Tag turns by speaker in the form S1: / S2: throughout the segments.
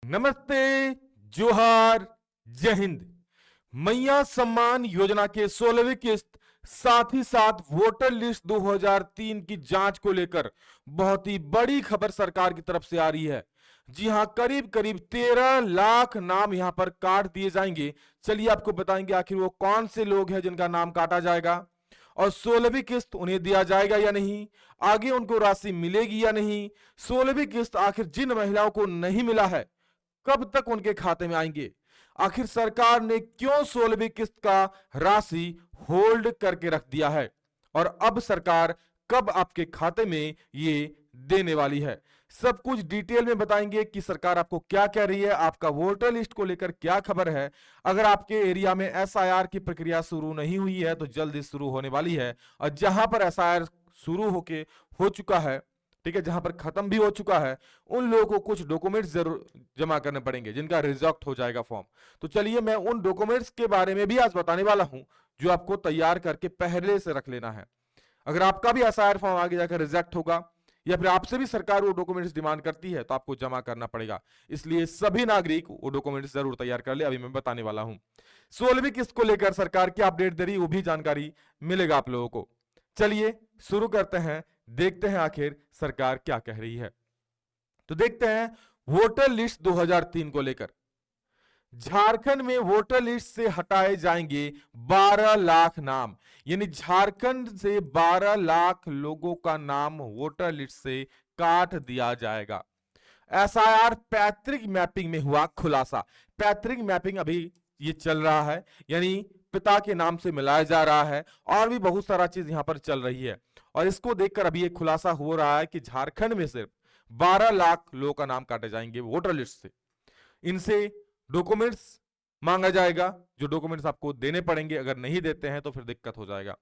S1: नमस्ते, जोहार, जय हिंद। मैया सम्मान योजना के 16वीं किस्त साथ ही साथ वोटर लिस्ट 2003 की जांच को लेकर बहुत ही बड़ी खबर सरकार की तरफ से आ रही है। जी हां, करीब करीब 13 लाख नाम यहां पर काट दिए जाएंगे। चलिए आपको बताएंगे आखिर वो कौन से लोग हैं जिनका नाम काटा जाएगा और 16वीं किस्त उन्हें दिया जाएगा या नहीं, आगे उनको राशि मिलेगी या नहीं, 16वीं किस्त आखिर जिन महिलाओं को नहीं मिला है कब तक उनके खाते में आएंगे, आखिर सरकार ने क्यों 16वीं किस्त का राशि होल्ड करके रख दिया है और अब सरकार कब आपके खाते में ये देने वाली है, सब कुछ डिटेल में बताएंगे कि सरकार आपको क्या कह रही है, आपका वोटर लिस्ट को लेकर क्या खबर है। अगर आपके एरिया में एसआईआर की प्रक्रिया शुरू नहीं हुई है तो जल्दी शुरू होने वाली है और जहां पर एसआईआर शुरू हो चुका है, ठीक है, जहां पर खत्म भी हो चुका है, उन लोगों को कुछ डॉक्यूमेंट्स जरूर जमा करने पड़ेंगे जिनका रिजेक्ट हो जाएगा फॉर्म। तो चलिए मैं उन डॉक्यूमेंट्स के बारे में भी आज बताने वाला हूं जो आपको तैयार करके पहले से रख लेना है। अगर आपका भी एसआईआर फॉर्म आगे जाकर रिजेक्ट होगा या फिर आपसे भी सरकार वो डॉक्यूमेंट्स डिमांड करती है तो आपको जमा करना पड़ेगा, इसलिए सभी नागरिक वो डॉक्यूमेंट्स जरूर तैयार कर ले। अभी मैं बताने वाला हूं 16वीं किस्त को लेकर सरकार क्या अपडेट दे रही है, वो भी जानकारी मिलेगा आप लोगों को। चलिए शुरू करते हैं, देखते हैं आखिर सरकार क्या कह रही है। तो देखते हैं वोटर लिस्ट 2003 को लेकर। झारखंड में वोटर लिस्ट से हटाए जाएंगे 12 लाख नाम, यानी झारखंड से 12 लाख लोगों का नाम वोटर लिस्ट से काट दिया जाएगा। एसआईआर पैतृक मैपिंग में हुआ खुलासा। पैतृक मैपिंग अभी ये चल रहा है, यानी पिता के नाम से मिलाया जा रहा है और भी बहुत सारा चीज यहां पर चल रही है और इसको देखकर अभी एक खुलासा हो रहा है कि झारखंड में सिर्फ 12 लाख लोगों का नाम काटे जाएंगे वोटर लिस्ट से। इनसे डॉक्यूमेंट्स मांगा जाएगा, जो डॉक्यूमेंट्स आपको देने पड़ेंगे, अगर नहीं देते हैं तो फिर दिक्कत हो जाएगा।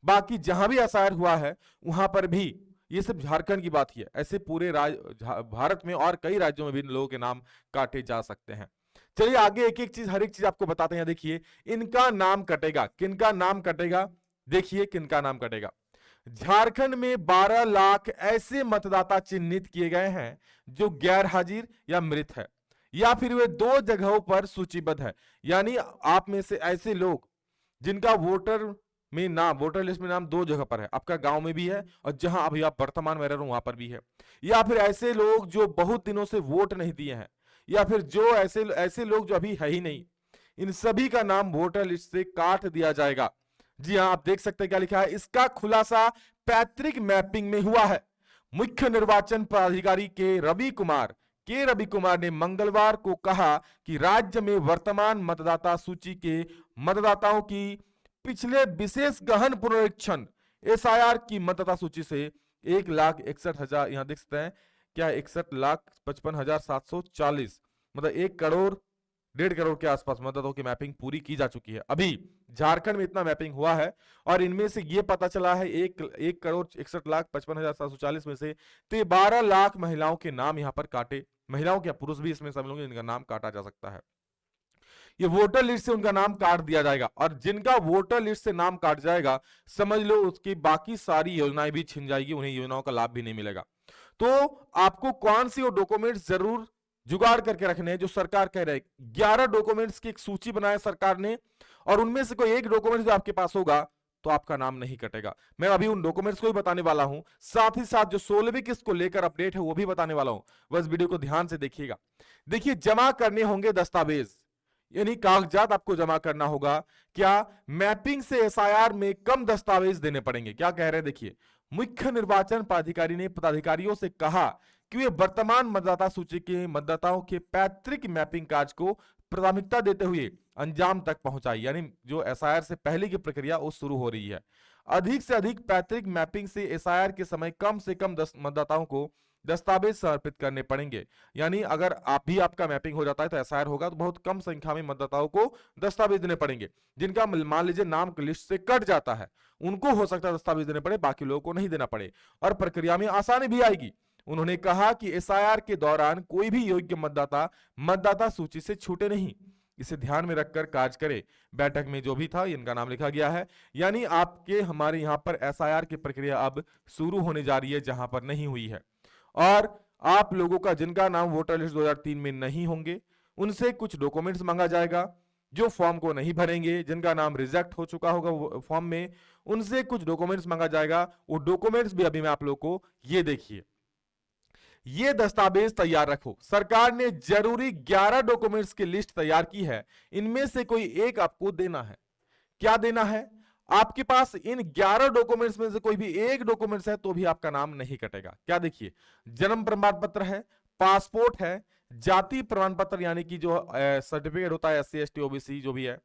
S1: बाकी जहां भी एसआईआर हुआ है वहां पर भी, ये सिर्फ झारखंड की बात ही है, ऐसे पूरे भारत में और कई राज्यों में भी लोगों के नाम काटे जा सकते हैं। चलिए आगे एक एक चीज, हर एक चीज आपको बताते हैं। देखिए इनका नाम कटेगा, किनका नाम कटेगा, देखिए किनका नाम कटेगा। झारखंड में 12 लाख ऐसे मतदाता चिन्हित किए गए हैं जो गैर हाजिर या मृत है या फिर वे 2 जगहों पर सूचीबद्ध है, यानी आप में से ऐसे लोग जिनका वोटर लिस्ट में नाम 2 जगह पर है, आपका गांव में भी है और जहां अभी आप वर्तमान में रह रहे हो वहां पर भी है, या फिर ऐसे लोग जो बहुत दिनों से वोट नहीं दिए हैं, या फिर जो ऐसे लोग जो अभी है ही नहीं, इन सभी का नाम वोटर लिस्ट से काट दिया जाएगा। जी हां, आप देख सकते हैं क्या लिखा है, इसका खुलासा पैतृक मैपिंग में हुआ है। मुख्य निर्वाचन पदाधिकारी के रवि कुमार ने मंगलवार को कहा कि राज्य में वर्तमान मतदाता सूची के मतदाताओं की पिछले विशेष गहन पुनरीक्षण एसआईआर की मतदाता सूची से 1,61,000, यहां देख सकते हैं क्या, 61,55,740, मतलब 1 करोड़ 1.5 करोड़ के आसपास मतदाताओं की मैपिंग पूरी की जा चुकी है। अभी झारखंड में इतना मैपिंग हुआ है और इनमें से ये पता चला है 1 करोड़ 61,55,740 में से 12 लाख महिलाओं के नाम यहां पर काटे, महिलाओं क्या पुरुष भी इसमें शामिल होंगे, इनका नाम काटा जा सकता है। ये वोटर लिस्ट से उनका नाम काट दिया जाएगा और जिनका वोटर लिस्ट से नाम काट जाएगा समझ लो उसकी बाकी सारी योजनाएं भी छिन जाएगी, उन्हें योजनाओं का लाभ भी नहीं मिलेगा। तो आपको कौन सी वो डॉक्यूमेंट्स जरूर जुगाड़ करके रखने हैं जो सरकार कह रहे हैं। 11 डॉक्यूमेंट्स की एक सूची बनाया सरकार ने और उनमें से कोई एक डॉक्यूमेंट जो आपके पास होगा तो आपका नाम नहीं कटेगा। मैं अभी उन डॉक्यूमेंट्स को भी बताने वाला हूं, साथ ही साथ जो 16वीं किस्त को लेकर अपडेट है वो भी बताने वाला हूं, बस वीडियो को ध्यान से देखिएगा। देखिए जमा करने होंगे दस्तावेज, यानी कागजात आपको जमा करना होगा। क्या मैपिंग से एसआईआर में कम दस्तावेज देने पड़ेंगे, क्या कह रहे हैं देखिए। मुख्य निर्वाचन पदाधिकारी ने पदाधिकारियों से कहा कि वे वर्तमान मतदाता सूची के मतदाताओं के पैतृक मैपिंग कार्य को प्राथमिकता देते हुए अंजाम तक पहुंचाई, यानी जो एसआईआर से पहले की प्रक्रिया वो शुरू हो रही है। अधिक से अधिक पैतृक मैपिंग से एसआईआर के समय कम से कम मतदाताओं को दस्तावेज समर्पित करने पड़ेंगे, यानी अगर आप भी आपका मैपिंग हो जाता है तो एसआईआर होगा तो बहुत कम संख्या में मतदाताओं को दस्तावेज देने पड़ेंगे। जिनका मान लीजिए नाम लिस्ट से कट जाता है उनको हो सकता है दस्तावेज देने पड़े, बाकी लोगों को नहीं देना पड़े और प्रक्रिया में आसानी भी आएगी। उन्होंने कहा कि एसआईआर के दौरान कोई भी योग्य मतदाता सूची से छूटे नहीं, इसे ध्यान में रखकर कार्य करे। बैठक में जो भी था इनका नाम लिखा गया है, यानी आपके हमारे यहाँ पर एसआईआर की प्रक्रिया अब शुरू होने जा रही है जहां पर नहीं हुई है। और आप लोगों का जिनका नाम वोटर लिस्ट 2003 में नहीं होंगे उनसे कुछ डॉक्यूमेंट्स मांगा जाएगा। जो फॉर्म को नहीं भरेंगे, जिनका नाम रिजेक्ट हो चुका होगा फॉर्म में, उनसे कुछ डॉक्यूमेंट्स मांगा जाएगा। वो डॉक्यूमेंट्स भी अभी मैं आप लोगों को ये देखिए, ये दस्तावेज तैयार रखो। सरकार ने जरूरी 11 डॉक्यूमेंट्स की लिस्ट तैयार की है, इनमें से कोई एक आपको देना है। क्या देना है? आपके पास इन 11 डॉक्यूमेंट्स में से कोई भी एक डॉक्यूमेंट्स है तो भी आपका नाम नहीं कटेगा। क्या देखिए, जन्म प्रमाण पत्र है, पासपोर्ट है, जाति प्रमाण पत्र यानी कि जो सर्टिफिकेट होता है SC ST OBC जो भी है,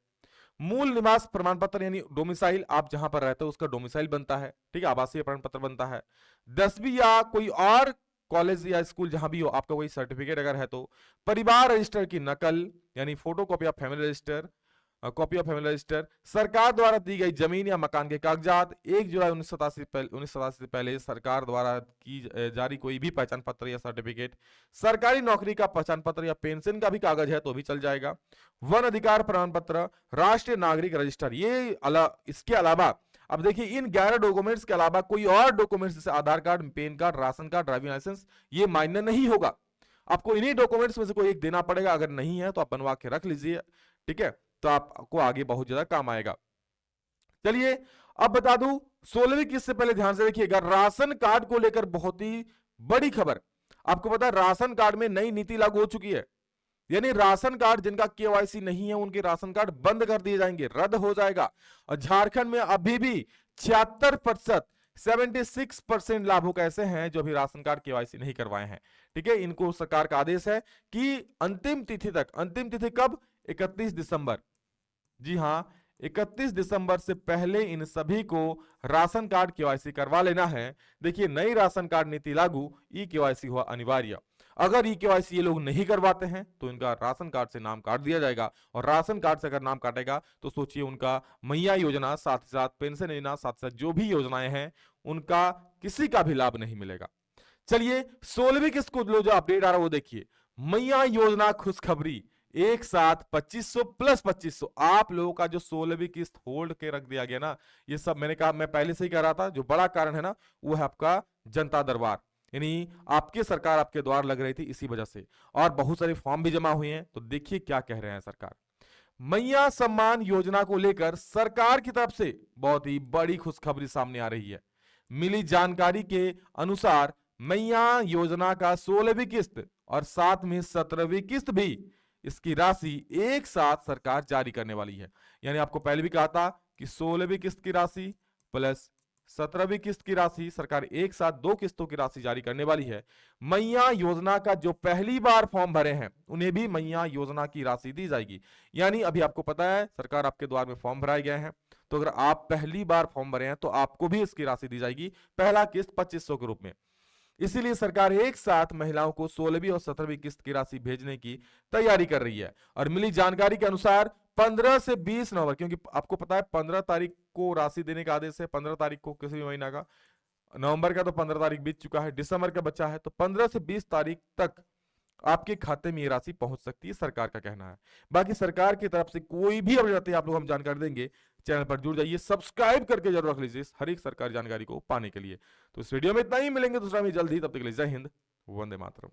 S1: मूल निवास प्रमाण पत्र यानी डोमिसाइल, आप जहां पर रहते हो उसका डोमिसाइल बनता है, ठीक है, आवासीय प्रमाण पत्र बनता है। 10वीं या कोई और कॉलेज या स्कूल जहां भी हो आपका कोई सर्टिफिकेट अगर है तो परिवार रजिस्टर की नकल यानी photocopy of family register, copy of family register, सरकार द्वारा दी गई जमीन या मकान के कागजात, 1 जुलाई 1987 से पहले सरकार द्वारा की जारी कोई भी पहचान पत्र या सर्टिफिकेट, सरकारी नौकरी का पहचान पत्र या पेंशन का भी कागज है तो भी चल जाएगा, वन अधिकार प्रमाण पत्र, राष्ट्रीय नागरिक रजिस्टर। इसके अलावा अब देखिए इन 11 डॉक्यूमेंट्स के अलावा कोई और डॉक्यूमेंट्स जैसे Aadhaar card, PAN card, ration card, driving licence, ये मान्य नहीं होगा। आपको इन्हीं डॉक्यूमेंट्स में से कोई एक देना पड़ेगा। अगर नहीं है तो आप बनवा के रख लीजिए, ठीक है, तो आपको आगे बहुत ज्यादा काम आएगा। चलिए अब बता दूं 16वीं किस्त से पहले ध्यान से देखिएगा, राशन कार्ड को लेकर बहुत ही बड़ी खबर। आपको पता है राशन कार्ड में नई नीति लागू हो चुकी है, यानी राशन कार्ड जिनका KYC नहीं है उनके राशन कार्ड बंद कर दिए जाएंगे, रद्द हो जाएगा। और झारखंड में अभी भी 76% 76% लाभुक ऐसे हैं जो अभी राशन कार्ड KYC नहीं करवाए हैं, ठीक है। इनको सरकार का आदेश है कि अंतिम तिथि तक, अंतिम तिथि कब? 31 दिसंबर, जी हां 31 दिसंबर से पहले इन सभी को राशन कार्ड KYC करवा लेना है। देखिए नई राशन कार्ड नीति लागू, E-KYC हुआ अनिवार्य। अगर E-KYC ये लोग नहीं करवाते हैं तो इनका राशन कार्ड से नाम काट दिया जाएगा, और राशन कार्ड से अगर नाम काटेगा तो सोचिए उनका मैया योजना, साथ ही साथ पेंशन योजना, साथ साथ जो भी योजनाएं हैं उनका किसी का भी लाभ नहीं मिलेगा। चलिए 16वीं किस्त को जो अपडेट आ रहा है वो देखिए, मैया योजना खुशखबरी, एक साथ 2500 प्लस 2500 आप लोगों का जो 16वीं किस्त होल्ड के रख दिया गया ना, ये सब मैंने कहा, मैं पहले से ही कह रहा था, जो बड़ा कारण है ना वो है आपका जनता दरबार, यानी आपकी सरकार आपके द्वार लग रही थी इसी वजह से, और बहुत सारे फॉर्म भी जमा हुए हैं। तो देखिए क्या कह रहे हैं सरकार। मैया सम्मान योजना को लेकर सरकार की तरफ से बहुत ही बड़ी खुशखबरी सामने आ रही है। मिली जानकारी के अनुसार मैया योजना का 16वीं किस्त और साथ में 17वीं किस्त भी, इसकी राशि एक साथ सरकार जारी करने वाली है। यानी आपको पहले भी कहा था कि 16वीं किस्त की राशि प्लस 17वीं किस्त की राशि, सरकार एक साथ 2 किस्तों की राशि जारी करने वाली है। मैया योजना का जो पहली बार फॉर्म भरे हैं उन्हें भी मैया योजना की राशि दी जाएगी। यानी अभी आपको पता है सरकार आपके द्वार में फॉर्म भराए गए हैं, तो अगर आप पहली बार फॉर्म भरे हैं तो आपको भी इसकी राशि दी जाएगी, पहला किस्त 2500 के रूप में। इसीलिए सरकार एक साथ महिलाओं को 16वीं और 17वीं किस्त की राशि भेजने की तैयारी कर रही है। और मिली जानकारी के अनुसार 15 से 20 नवंबर, क्योंकि आपको पता है 15 तारीख को राशि देने का आदेश है, 15 तारीख को किसी भी महीना का, नवंबर का तो 15 तारीख बीत चुका है, दिसंबर का बचा है, तो 15 से 20 तारीख तक आपके खाते में ये राशि पहुंच सकती है, सरकार का कहना है। बाकी सरकार की तरफ से कोई भी अपडेट आती है आप लोग हम जानकारी देंगे। चैनल पर जुड़ जाइए, सब्सक्राइब करके जरूर रख लीजिए हर एक सरकारी जानकारी को पाने के लिए। तो इस वीडियो में इतना ही, मिलेंगे दूसरा में जल्द ही, तब तक के लिए जय हिंद, वंदे मातरम।